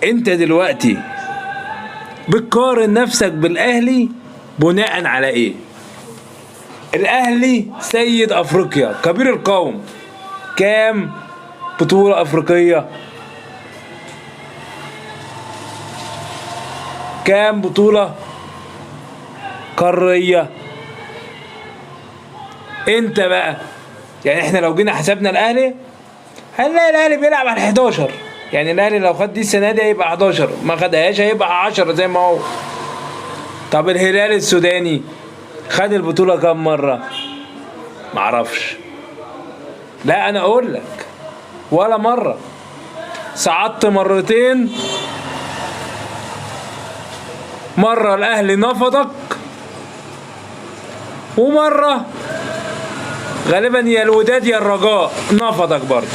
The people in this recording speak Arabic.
انت دلوقتي بتقارن نفسك بالاهلي بناء على ايه؟ الاهلي سيد افريقيا، كبير القوم، كام بطولة افريقية؟ كام بطولة قارية؟ انت بقى يعني احنا لو جينا حسبنا الاهلي هنلاقي الاهلي بيلعب على 11. يعني الاهلي لو خد دي السنه دي هيبقى 11، ما خدهاش هيبقى 10 زي ما هو. طب الهلال السوداني خد البطوله كام مره؟ معرفش. لا انا اقول لك، ولا مره. صعدت مرتين، مره الاهلي نفضك، ومره غالبا يا الوداد يا الرجاء نفضك برضه.